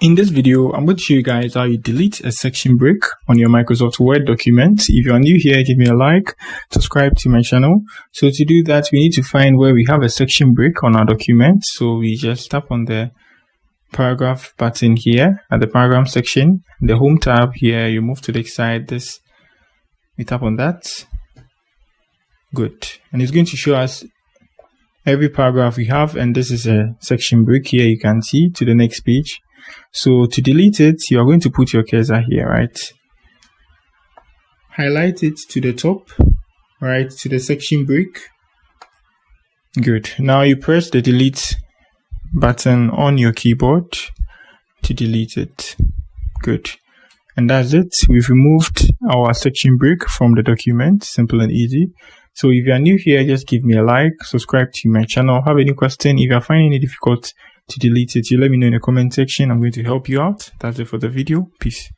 In this video, I'm going to show you guys how you delete a section break on your Microsoft Word document. If you are new here, give me a like, subscribe to my channel. So to do that, we need to find where we have a section break on our document. So we just tap on the paragraph button here at the paragraph section. The home tab here, you move to the side, we tap on that. Good. And it's going to show us every paragraph we have, and this is a section break here, you can see, to the next page. So to delete it, you are going to put your cursor here, right? Highlight it to the top, right, to the section break. Good. Now you press the delete button on your keyboard to delete it. Good. And that's it. We've removed our section break from the document. Simple and easy. So if you are new here, just give me a like, subscribe to my channel. Have any question? If you are finding it difficult to delete it, you let me know in the comment section. I'm going to help you out. That's it for the video. Peace.